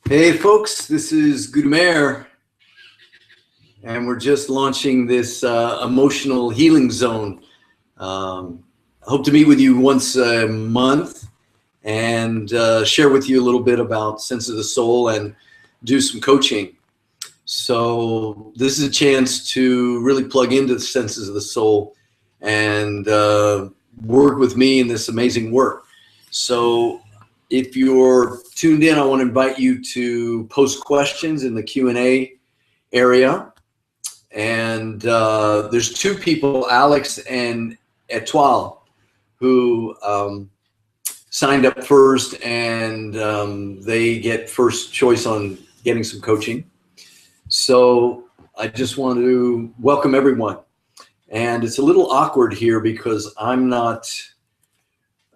Hey folks, this is GuruMeher, and we're just launching this emotional healing zone. I hope to meet with you once a month and share with you a little bit about Sense of the Soul and do some coaching. So this is a chance to really plug into the senses of the soul and work with me in this amazing work. So if you're tuned in, I want to invite you to post questions in the Q&A area. And there's two people, Alex and Etoile, who signed up first, and they get first choice on getting some coaching. So I just want to welcome everyone. And it's a little awkward here because I'm not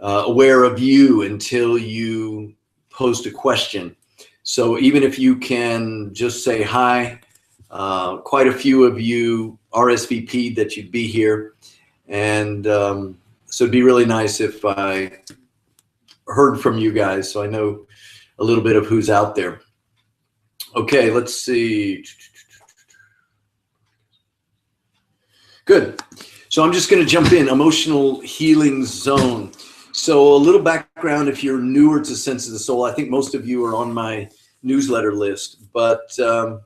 aware of you until you post a question. So even if you can just say hi, quite a few of you RSVP'd that you'd be here. And so it'd be really nice if I heard from you guys so I know a little bit of who's out there. Okay, let's see. Good. So I'm just going to jump in. Emotional healing zone. So a little background if you're newer to Sense of the Soul. I think most of you are on my newsletter list, but the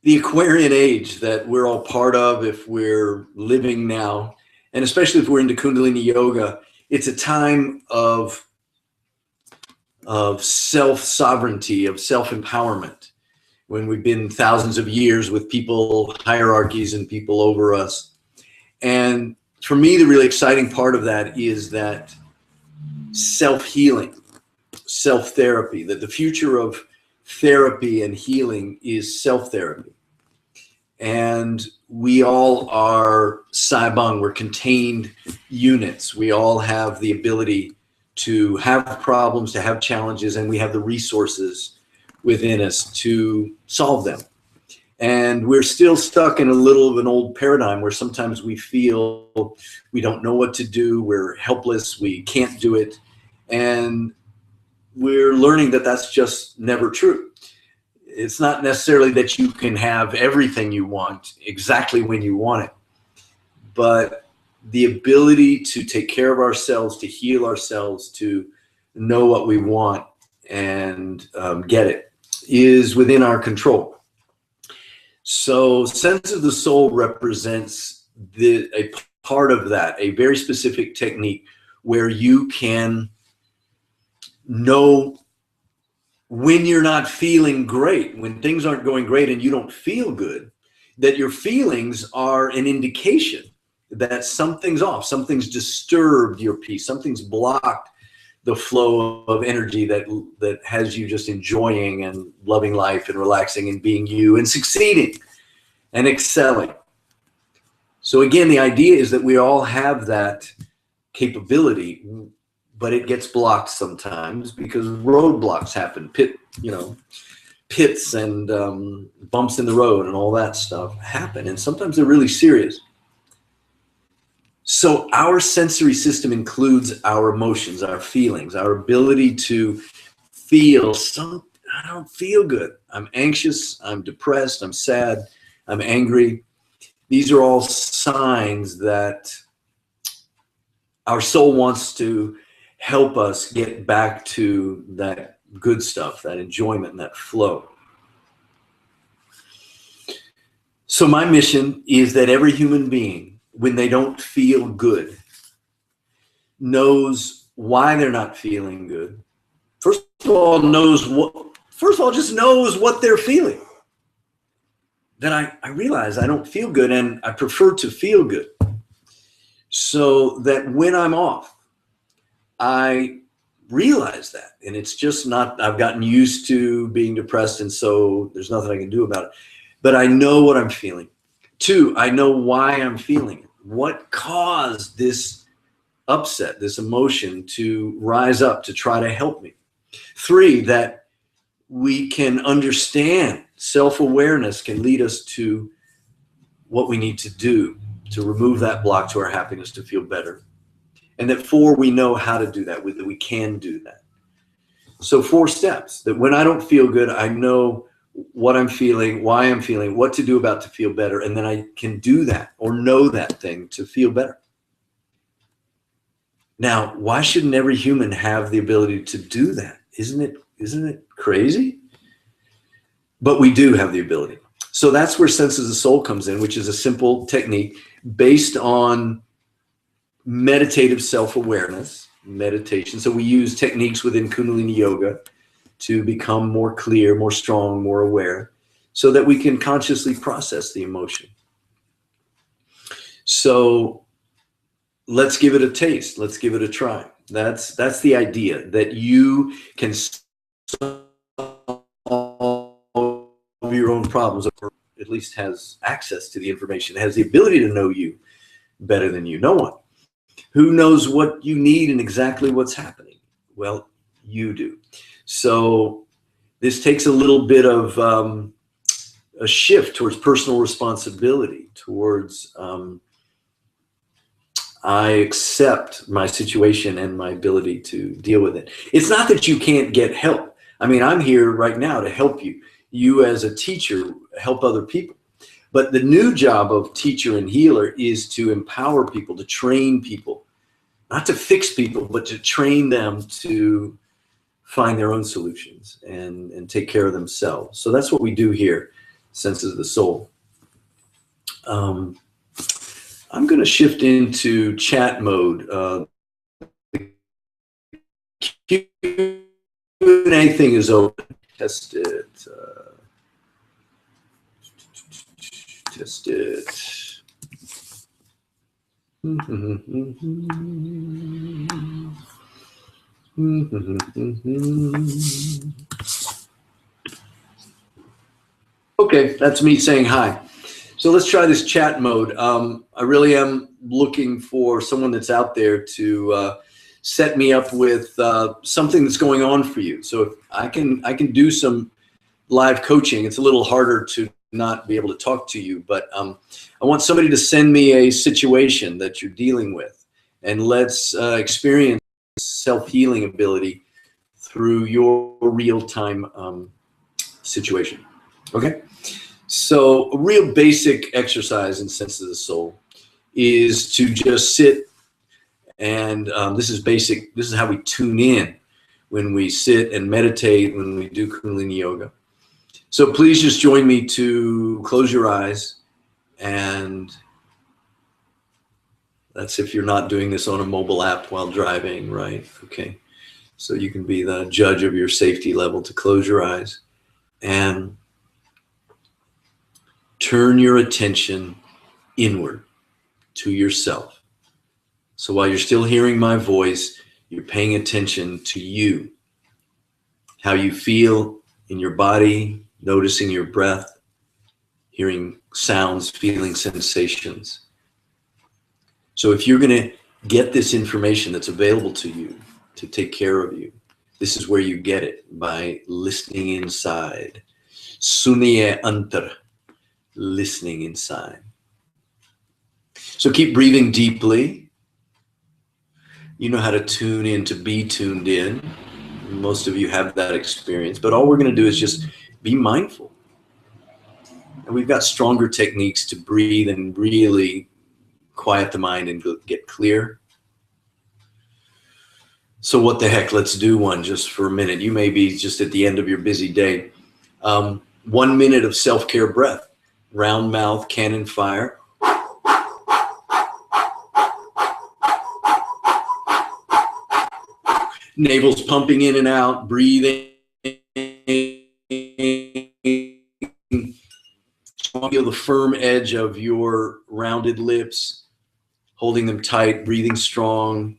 Aquarian age that we're all part of, if we're living now, and especially if we're into Kundalini Yoga, it's a time of self-sovereignty, of self-empowerment, when we've been thousands of years with people, hierarchies, and people over us. And for me, the really exciting part of that is that self-healing, self-therapy, that the future of therapy and healing is self-therapy. And we all are Saibang, we're contained units. We all have the ability to have problems, to have challenges, and we have the resources within us to solve them. And we're still stuck in a little of an old paradigm where sometimes we feel we don't know what to do, we're helpless, we can't do it. And we're learning that that's just never true. It's not necessarily that you can have everything you want exactly when you want it, but the ability to take care of ourselves, to heal ourselves, to know what we want and get it is within our control. So Sense of the Soul represents a part of that, a very specific technique where you can know when you're not feeling great, when things aren't going great and you don't feel good, that your feelings are an indication that something's off, something's disturbed your peace, something's blocked the flow of energy that has you just enjoying and loving life and relaxing and being you and succeeding and excelling. So again, the idea is that we all have that capability, but it gets blocked sometimes because roadblocks happen, pits and bumps in the road and all that stuff happen. And sometimes they're really serious. So our sensory system includes our emotions, our feelings, our ability to feel I don't feel good. I'm anxious, I'm depressed, I'm sad, I'm angry. These are all signs that our soul wants to help us get back to that good stuff, that enjoyment and that flow. So my mission is that every human being, when they don't feel good, knows why they're not feeling good. First of all, just knows what they're feeling. Then I realize I don't feel good and I prefer to feel good. So that when I'm off, I realize that. And it's just not, I've gotten used to being depressed and so there's nothing I can do about it. But I know what I'm feeling. 2, I know why I'm feeling it. What caused this upset, this emotion to rise up to try to help me? 3, that we can understand, self-awareness can lead us to what we need to do to remove that block to our happiness, to feel better. And that 4, we know how to do that, that we can do that. So 4 steps that when I don't feel good, I know what I'm feeling, why I'm feeling, what to do about to feel better. And then I can do that or know that thing to feel better. Now, why shouldn't every human have the ability to do that? Isn't it crazy? But we do have the ability. So that's where Senses of Soul comes in, which is a simple technique based on meditative self-awareness, meditation. So we use techniques within Kundalini Yoga to become more clear, more strong, more aware, so that we can consciously process the emotion. So let's give it a taste. Let's give it a try. That's the idea, that you can solve your own problems, or at least has access to the information, has the ability to know you better than you. No one. Who knows what you need and exactly what's happening? Well, you do. So this takes a little bit of a shift towards personal responsibility, towards I accept my situation and my ability to deal with it. It's not that you can't get help. I mean, I'm here right now to help you. You as a teacher help other people. But the new job of teacher and healer is to empower people, to train people, not to fix people, but to train them to find their own solutions and take care of themselves. So that's what we do here, Senses of the Soul. I'm going to shift into chat mode. The Q&A thing is open. Test it. Test it. Okay, that's me saying hi. So let's try this chat mode. I really am looking for someone that's out there to set me up with something that's going on for you. So if I can do some live coaching. It's a little harder to not be able to talk to you, but I want somebody to send me a situation that you're dealing with, and let's experience self-healing ability through your real-time situation. Okay? So a real basic exercise in Sense of the Soul is to just sit, and this is basic. This is how we tune in when we sit and meditate, when we do Kundalini Yoga. So please just join me to close your eyes, and that's if you're not doing this on a mobile app while driving, right? Okay. So you can be the judge of your safety level, to close your eyes and turn your attention inward to yourself. So while you're still hearing my voice, you're paying attention to you, how you feel in your body, noticing your breath, hearing sounds, feeling sensations. So if you're going to get this information that's available to you to take care of you, this is where you get it, by listening inside. Suniye antar, listening inside. So keep breathing deeply. You know how to tune in, to be tuned in. Most of you have that experience, but all we're going to do is just be mindful. And we've got stronger techniques to breathe and really quiet the mind and get clear. So what the heck, let's do one just for a minute. You may be just at the end of your busy day. 1 minute of self-care breath. Round mouth, cannon fire. Navel's pumping in and out, breathing. Feel the firm edge of your rounded lips, holding them tight, breathing strong.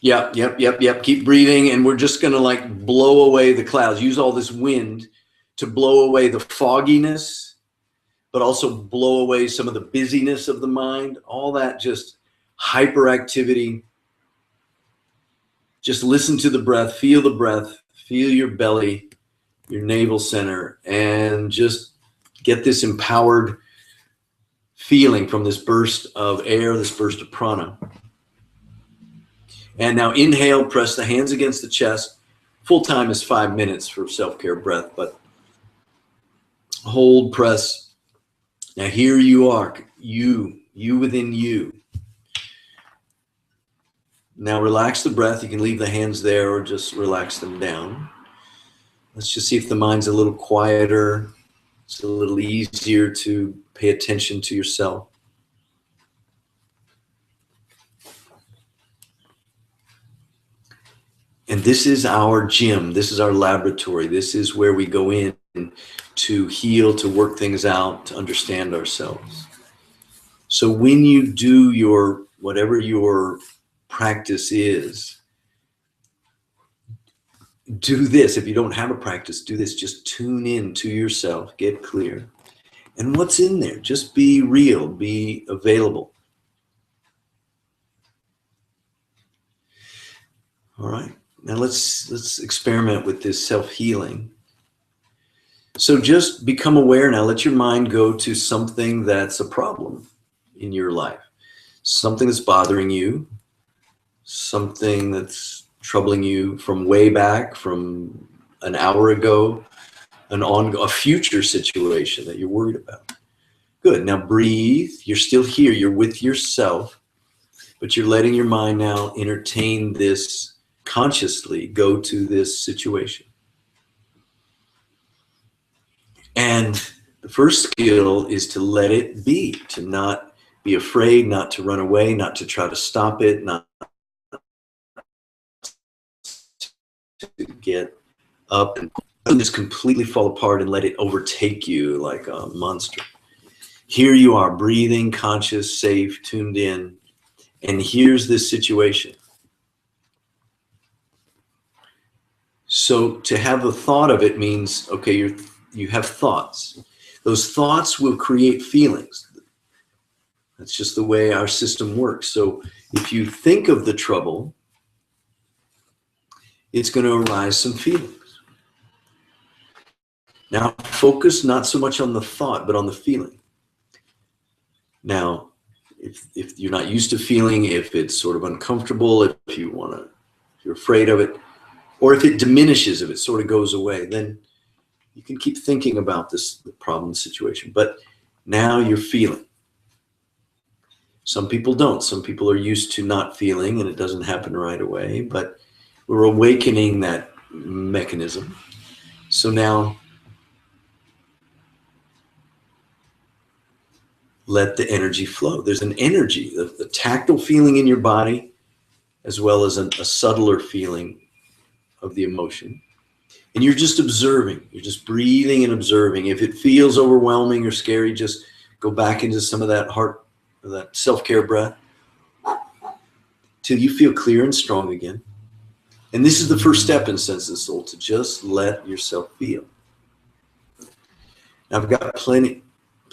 Yep. Keep breathing, and we're just gonna like blow away the clouds. Use all this wind to blow away the fogginess, but also blow away some of the busyness of the mind, all that just hyperactivity. Just listen to the breath, feel your belly, your navel center, and just get this empowered feeling from this burst of air, this burst of prana. And now inhale, press the hands against the chest. Full time is 5 minutes for self-care breath, but hold, press. Now here you are, you within you. Now relax the breath. You can leave the hands there or just relax them down. Let's just see if the mind's a little quieter. It's a little easier to pay attention to yourself. And this is our gym. This is our laboratory. This is where we go in to heal, to work things out, to understand ourselves. So when you do your, whatever your practice is, do this. If you don't have a practice, do this. Just tune in to yourself, get clear. And what's in there? Just be real, be available. All right. Now let's experiment with this self-healing. So just become aware now. Let your mind go to something that's a problem in your life. Something that's bothering you. Something that's troubling you from way back, from an hour ago, a future situation that you're worried about. Good. Now breathe. You're still here. You're with yourself, but you're letting your mind now entertain this consciously, go to this situation. And the first skill is to let it be, to not be afraid, not to run away, not to try to stop it, not to get up and just completely fall apart and let it overtake you like a monster. Here you are, breathing, conscious, safe, tuned in, and here's this situation. So to have a thought of it means, okay, you have thoughts. Those thoughts will create feelings. That's just the way our system works. So if you think of the trouble, it's going to arise some feelings. Now focus not so much on the thought, but on the feeling. Now, if you're not used to feeling, if it's sort of uncomfortable, if you're afraid of it, or if it diminishes, if it sort of goes away, then you can keep thinking about the problem situation. But now you're feeling. Some people don't. Some people are used to not feeling and it doesn't happen right away, but we're awakening that mechanism. So now let the energy flow. There's an energy, the tactile feeling in your body, as well as a subtler feeling of the emotion. And you're just observing. You're just breathing and observing. If it feels overwhelming or scary, just go back into some of that heart, that self-care breath, till you feel clear and strong again. And this is the first step in Sense of the Soul, to just let yourself feel. Now, I've got plenty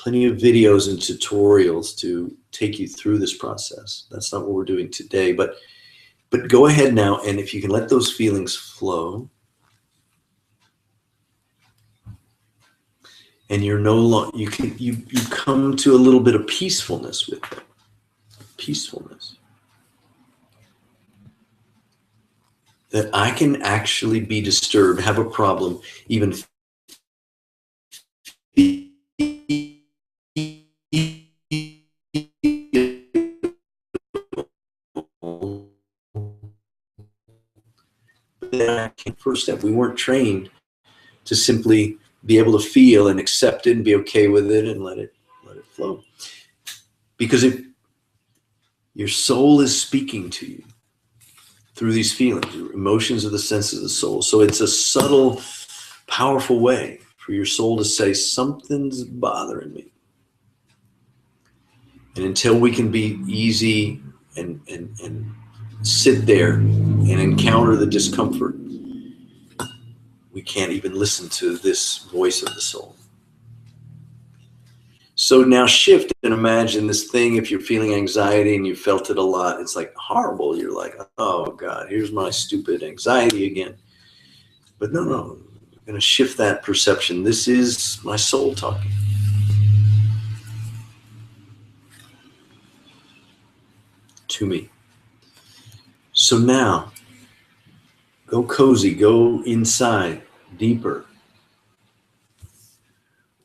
of videos and tutorials to take you through this process. That's not what we're doing today, but go ahead now, and if you can let those feelings flow, and you're no longer, you come to a little bit of peacefulness with them. Peacefulness. That I can actually be disturbed, have a problem, even first step. We weren't trained to simply be able to feel and accept it and be okay with it and let it flow. Because if your soul is speaking to you through these feelings, your emotions are the senses of the soul. So it's a subtle, powerful way for your soul to say, something's bothering me. And until we can be easy and sit there and encounter the discomfort, we can't even listen to this voice of the soul. So now shift and imagine this thing. If you're feeling anxiety and you felt it a lot, it's like horrible. You're like, oh God, here's my stupid anxiety again. But no, I'm going to shift that perception. This is my soul talking. To me. So now, go cozy, go inside, deeper.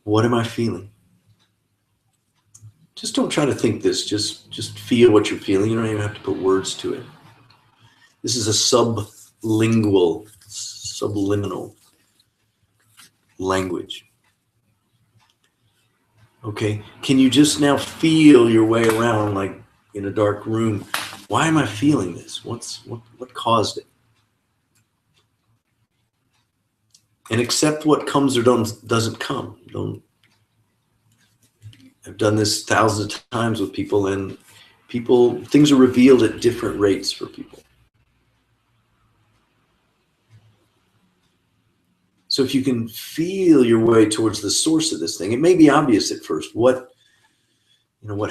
What am I feeling? Just don't try to think this, just feel what you're feeling. You don't even have to put words to it. This is a subliminal language. Okay, can you just now feel your way around like in a dark room? Why am I feeling this? What caused it? And accept what comes or doesn't come. I've done this thousands of times with people, and things are revealed at different rates for people. So if you can feel your way towards the source of this thing, it may be obvious at first what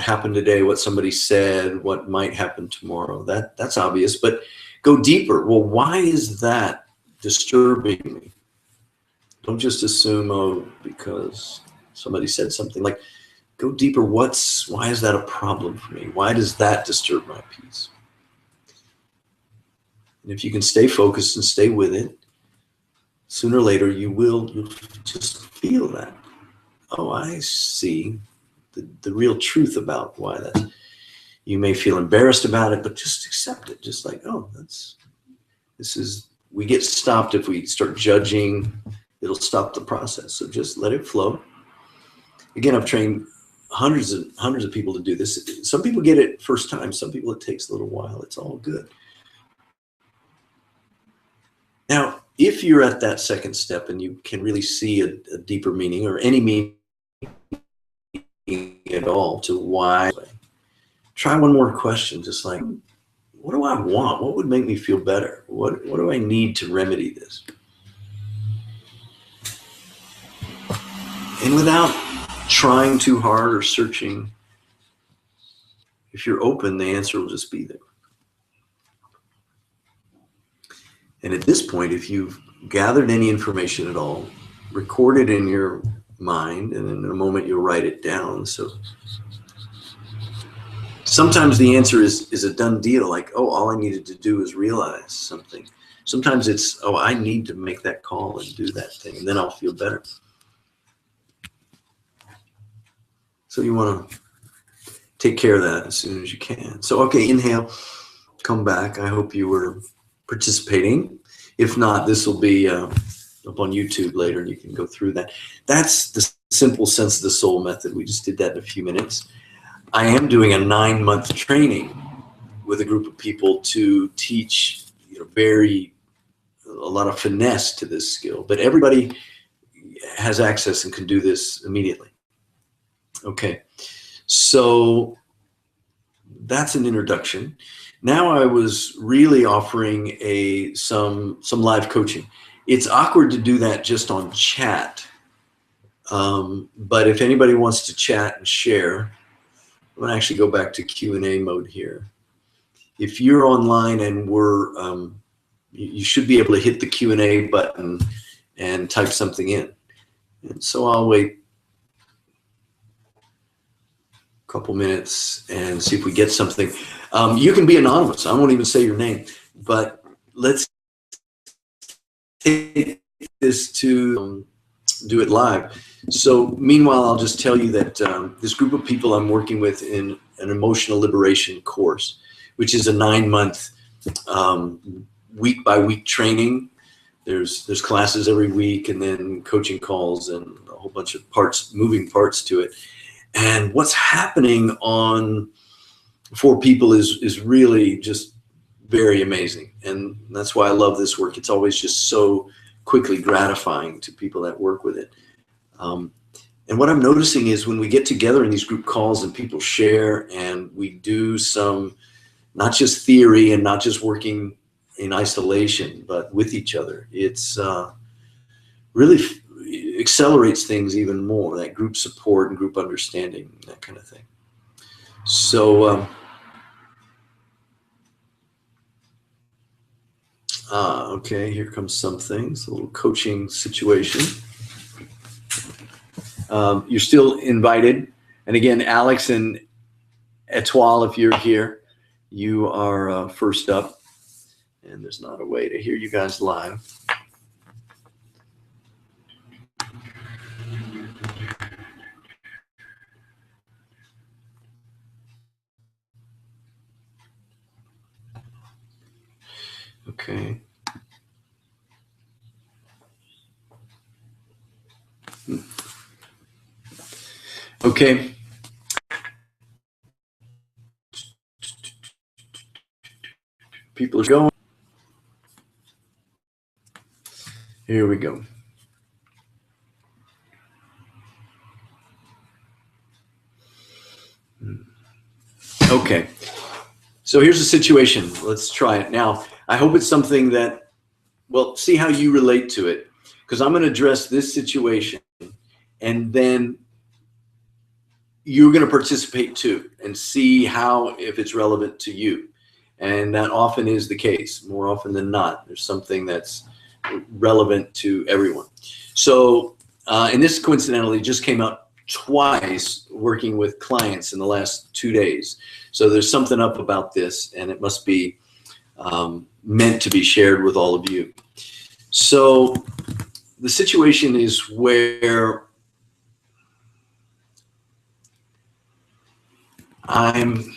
happened today, what somebody said, what might happen tomorrow. That's obvious, but go deeper. Well, why is that disturbing me? Don't just assume, oh, because somebody said something. Like, go deeper. Why is that a problem for me? Why does that disturb my peace? And if you can stay focused and stay with it, sooner or later you'll just feel that. Oh, I see the real truth about why that. You may feel embarrassed about it, but just accept it. Just like, oh, we get stopped if we start judging. It'll stop the process. So just let it flow. Again, I've trained hundreds of people to do this. Some people get it first time. Some people it takes a little while. It's all good. Now, if you're at that second step and you can really see a deeper meaning or any meaning at all to why, try one more question. Just like, what do I want? What would make me feel better? What do I need to remedy this? And without trying too hard or searching, if you're open, the answer will just be there. And at this point, if you've gathered any information at all, record it in your mind, and in a moment you'll write it down. So sometimes the answer is a done deal, like, oh, all I needed to do is realize something. Sometimes it's, oh, I need to make that call and do that thing, and then I'll feel better. So you want to take care of that as soon as you can. So, okay, inhale, come back. I hope you were participating. If not, this will be up on YouTube later, and you can go through that. That's the simple sense of the soul method. We just did that in a few minutes. I am doing a 9-month training with a group of people to teach, a lot of finesse to this skill, but everybody has access and can do this immediately. Okay, so that's an introduction. Now I was really offering some live coaching. It's awkward to do that just on chat, but if anybody wants to chat and share, I'm going to actually go back to Q&A mode here. If you're online and you should be able to hit the Q&A button and type something in. And so I'll wait couple minutes and see if we get something. You can be anonymous. I won't even say your name, but let's take this to do it live. So meanwhile, I'll just tell you that this group of people I'm working with in an emotional liberation course, which is a 9-month week by week training. There's classes every week, and then coaching calls and a whole bunch of moving parts to it. And what's happening for people is really just very amazing. And that's why I love this work. It's always just so quickly gratifying to people that work with it. And what I'm noticing is when we get together in these group calls and people share and we do some, not just theory and not just working in isolation, but with each other, it's really accelerates things even more, that group support and group understanding, that kind of thing. So okay, here comes some things, a little coaching situation. You're still invited, and again, Alex and Etoile, if you're here, you are first up. And there's not a way to hear you guys live. Okay. Okay. People are going. Here we go. Okay. So here's the situation. Let's try it. Now, I hope it's something that, well, see how you relate to it, because I'm going to address this situation, and then you're going to participate too and see how, if it's relevant to you. And that often is the case. More often than not, there's something that's relevant to everyone. So, and this coincidentally just came out twice working with clients in the last 2 days. So there's something up about this, and it must be meant to be shared with all of you. So the situation is where I'm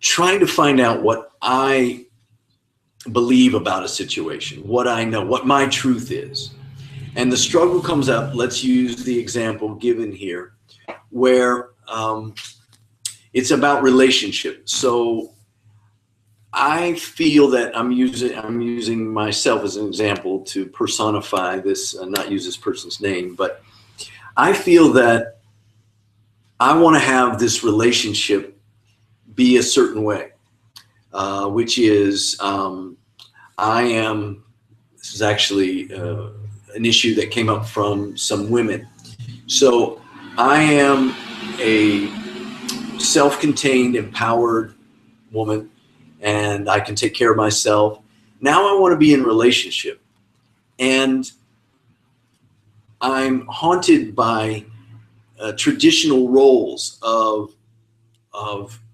trying to find out what I believe about a situation, what I know, what my truth is. And the struggle comes up, let's use the example given here, where it's about relationship. So I feel that I'm using myself as an example to personify this, not use this person's name, but I feel that I want to have this relationship be a certain way, which is this is actually an issue that came up from some women. So I am a self-contained, empowered woman, and I can take care of myself. Now I want to be in a relationship, and I'm haunted by traditional roles of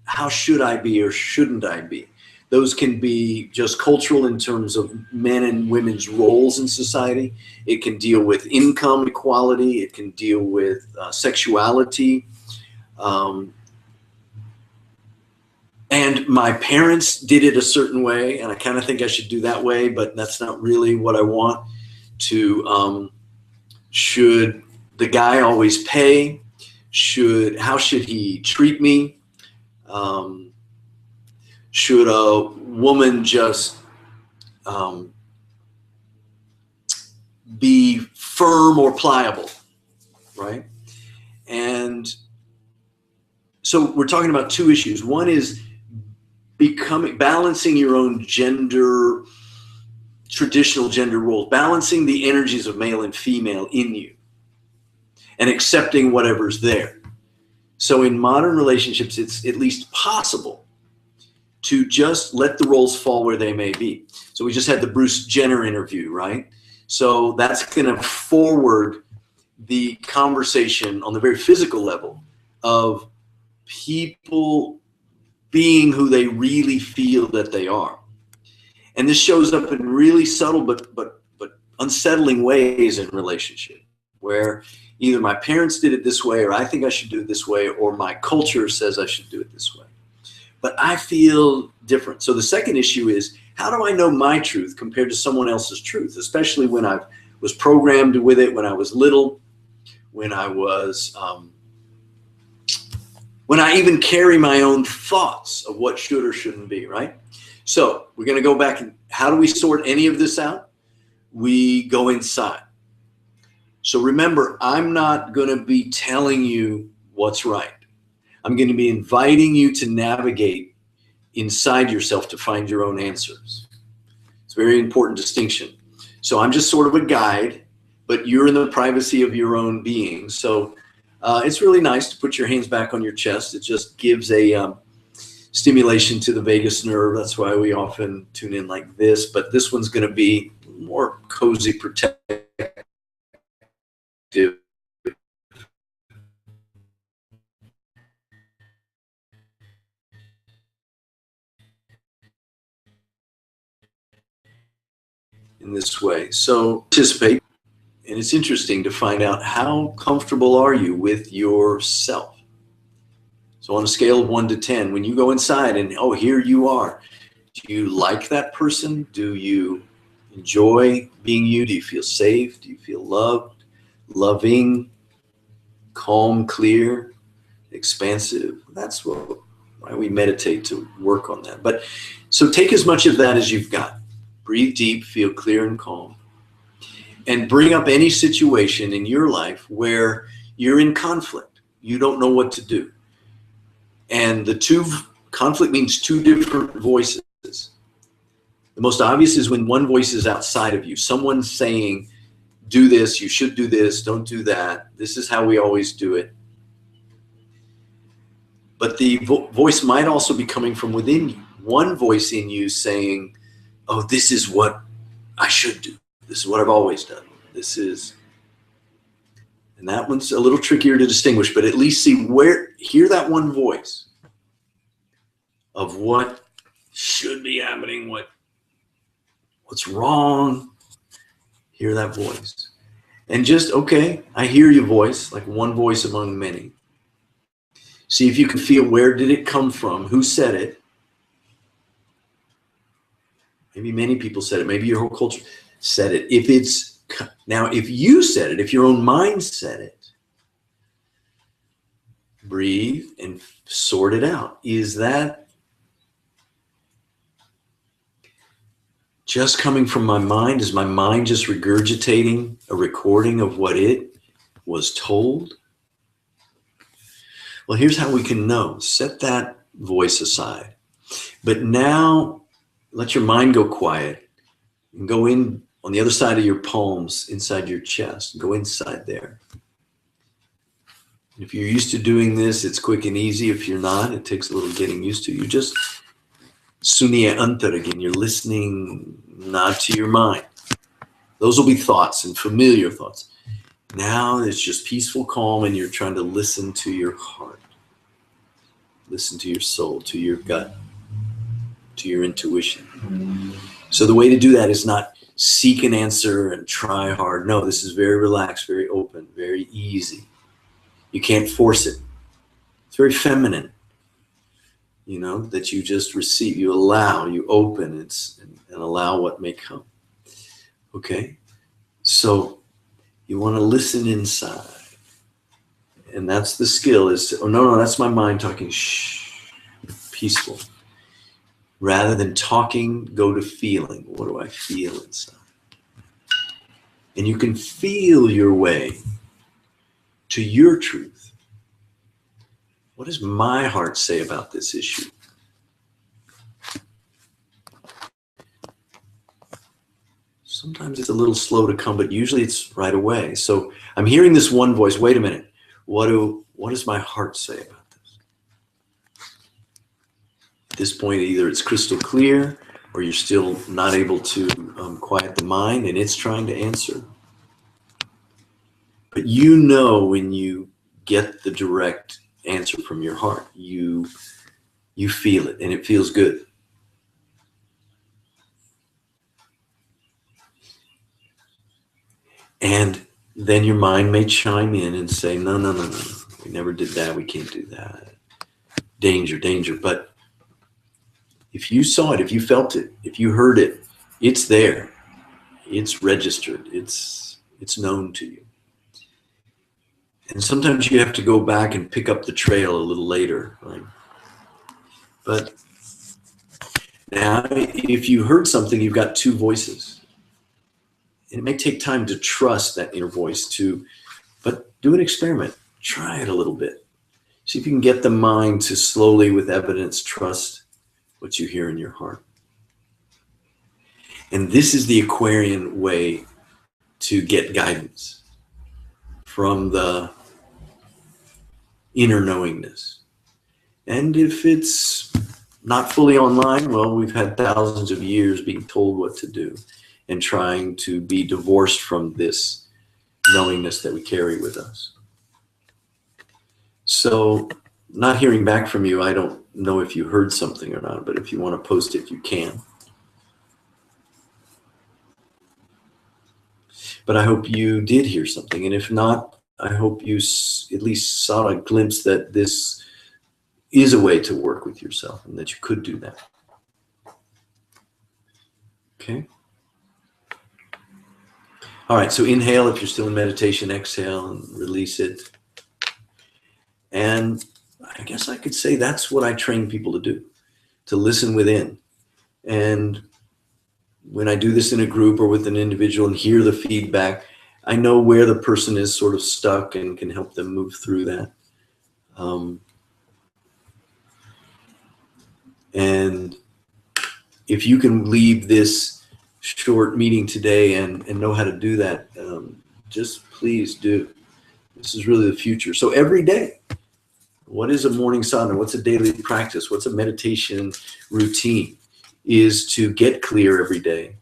how should I be or shouldn't I be. Those can be just cultural in terms of men and women's roles in society. It can deal with income equality. It can deal with sexuality. And my parents did it a certain way, and I kind of think I should do that way, but that's not really what I want. Should the guy always pay? How should he treat me? Should a woman just be firm or pliable, right? And so we're talking about two issues. One is balancing your own traditional gender roles, balancing the energies of male and female in you, and accepting whatever's there. So in modern relationships, it's at least possible to just let the roles fall where they may be. So we just had the Bruce Jenner interview, right? So that's going to forward the conversation on the very physical level of people being who they really feel that they are. And this shows up in really subtle but unsettling ways in relationship, where either my parents did it this way, or I think I should do it this way, or my culture says I should do it this way. But I feel different. So the second issue is, how do I know my truth compared to someone else's truth, especially when I was programmed with it when I was little, when I even carry my own thoughts of what should or shouldn't be, right? So we're going to go back, and how do we sort any of this out? We go inside. So remember, I'm not going to be telling you what's right. I'm going to be inviting you to navigate inside yourself to find your own answers. It's a very important distinction. So I'm just sort of a guide, but you're in the privacy of your own being. So it's really nice to put your hands back on your chest. It just gives a stimulation to the vagus nerve. That's why we often tune in like this, but this one's going to be more cozy, protective. in this way. So participate, and it's interesting to find out how comfortable are you with yourself. So on a scale of 1 to 10, when you go inside and, oh, here you are, do you like that person? Do you enjoy being you? Do you feel safe? Do you feel loved, loving, calm, clear, expansive? That's why we meditate, to work on that. But so take as much of that as you've got. Breathe deep, feel clear and calm, and bring up any situation in your life where you're in conflict. You don't know what to do. And conflict means two different voices. The most obvious is when one voice is outside of you. Someone's saying, do this, you should do this, don't do that. This is how we always do it. But the voice might also be coming from within you. One voice in you saying, oh, this is what I should do. This is what I've always done. And that one's a little trickier to distinguish, but at least hear that one voice of what should be happening, what's wrong. Hear that voice. And just, okay, I hear your voice, like one voice among many. See if you can feel, where did it come from? Who said it? Maybe many people said it. Maybe your whole culture said it. If you said it, if your own mind said it, breathe and sort it out. Is that just coming from my mind? Is my mind just regurgitating a recording of what it was told? Well, here's how we can know. Set that voice aside. But now let your mind go quiet and go in on the other side of your palms, inside your chest. Go inside there. If you're used to doing this, it's quick and easy. If you're not, it takes a little getting used to. You just Suniya Antar again. You're listening not to your mind. Those will be thoughts and familiar thoughts. Now it's just peaceful, calm, and you're trying to listen to your heart. Listen to your soul, to your gut, to your intuition. So the way to do that is not seek an answer and try hard. No, this is very relaxed, very open, very easy. You can't force it. It's very feminine, that you just receive, you allow, you open and allow what may come. Okay? So you want to listen inside. And that's the skill, is to, oh, no, that's my mind talking, shh, peaceful. Rather than talking, go to feeling. What do I feel inside? And you can feel your way to your truth. What does my heart say about this issue? Sometimes it's a little slow to come, but usually it's right away. So I'm hearing this one voice. Wait a minute. What does my heart say about this? At this point, either it's crystal clear or you're still not able to quiet the mind and it's trying to answer. But when you get the direct answer from your heart, you feel it and it feels good. And then your mind may chime in and say, no, we never did that, we can't do that. Danger, danger. But if you saw it, if you felt it, if you heard it, it's there. It's registered. It's known to you. And sometimes you have to go back and pick up the trail a little later. Right? But now, if you heard something, you've got two voices. And it may take time to trust that inner voice but do an experiment. Try it a little bit. See if you can get the mind to slowly, with evidence, trust what you hear in your heart. And this is the Aquarian way to get guidance from the inner knowingness. And if it's not fully online, well, we've had thousands of years being told what to do and trying to be divorced from this knowingness that we carry with us. So not hearing back from you, I don't know if you heard something or not, but if you want to post it, you can. but I hope you did hear something. And if not, I hope you at least saw a glimpse that this is a way to work with yourself and that you could do that. Okay. All right, so inhale if you're still in meditation, exhale and release it. And I guess I could say that's what I train people to do, to listen within. And when I do this in a group or with an individual and hear the feedback, I know where the person is sort of stuck and can help them move through that. And if you can leave this short meeting today and know how to do that, just please do. This is really the future. So every day, what is a morning sadhana? What's a daily practice? What's a meditation routine? Is to get clear every day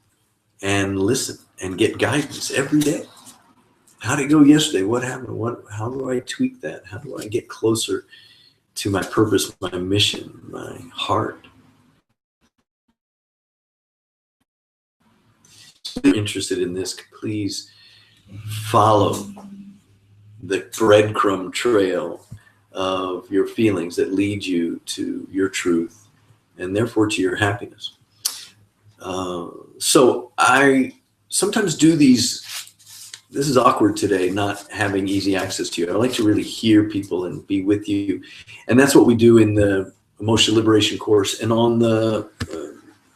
and listen and get guidance every day. How did it go yesterday? What happened? How do I tweak that? How do I get closer to my purpose, my mission, my heart? If you're interested in this, please follow the breadcrumb trail of your feelings that lead you to your truth and therefore to your happiness. So I sometimes do these. This is awkward today, not having easy access to you. I like to really hear people and be with you. And that's what we do in the Emotional Liberation course. And on the,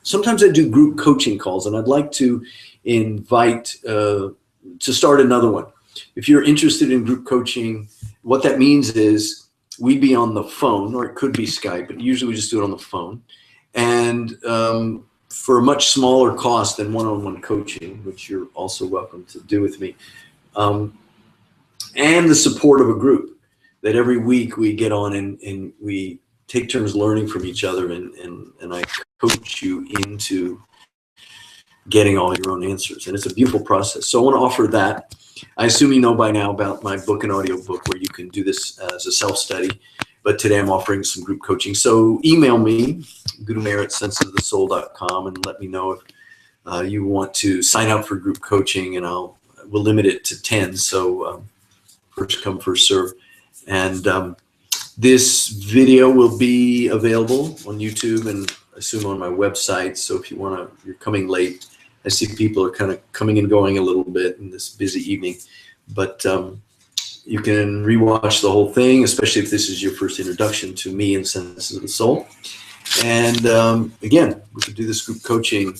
sometimes I do group coaching calls, and I'd like to invite, to start another one. If you're interested in group coaching, what that means is we'd be on the phone, or it could be Skype, but usually we just do it on the phone. And for a much smaller cost than one-on-one coaching, which you're also welcome to do with me, and the support of a group, that every week we get on and we take turns learning from each other, and I coach you into getting all your own answers. And it's a beautiful process. So I want to offer that. I assume you know by now about my book and audio book where you can do this as a self-study. But today I'm offering some group coaching. So email me, GuruMeher@sensesofthesoul.com, and let me know if you want to sign up for group coaching, and we'll limit it to 10. So first come, first serve. And this video will be available on YouTube and I assume on my website. So if you want to, you're coming late. I see people are kind of coming and going a little bit in this busy evening, but you can rewatch the whole thing, especially if this is your first introduction to me and Senses of the Soul. And again, we could do this group coaching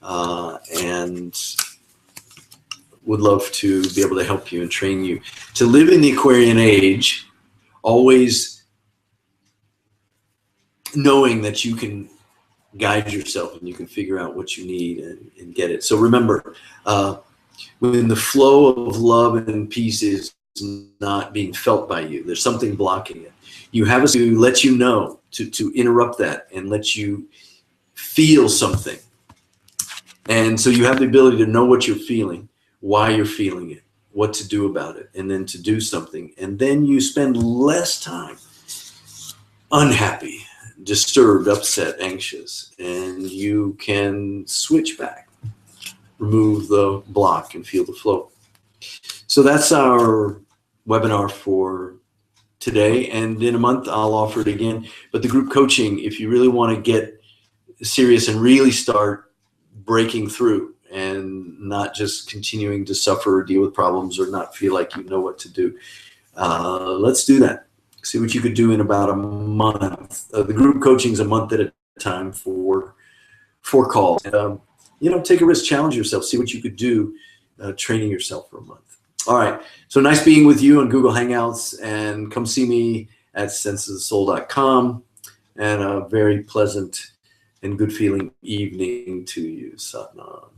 and would love to be able to help you and train you to live in the Aquarian age, always knowing that you can guide yourself and you can figure out what you need and get it. So remember, when the flow of love and peace is not being felt by you, there's something blocking it. You have to let you know, to interrupt that and let you feel something. And so you have the ability to know what you're feeling, why you're feeling it, what to do about it, and then to do something. And then you spend less time unhappy, disturbed, upset, anxious, and you can switch back, remove the block, and feel the flow. So that's our webinar for today, and in a month I'll offer it again. But the group coaching, if you really want to get serious and really start breaking through and not just continuing to suffer or deal with problems or not feel like you know what to do, let's do that. See what you could do in about a month. The group coaching is a month at a time for calls. You know, take a risk, challenge yourself, see what you could do, training yourself for a month. All right, so nice being with you on Google Hangouts, and come see me at sensesofthesoul.com, and a very pleasant and good feeling evening to you. Satnam.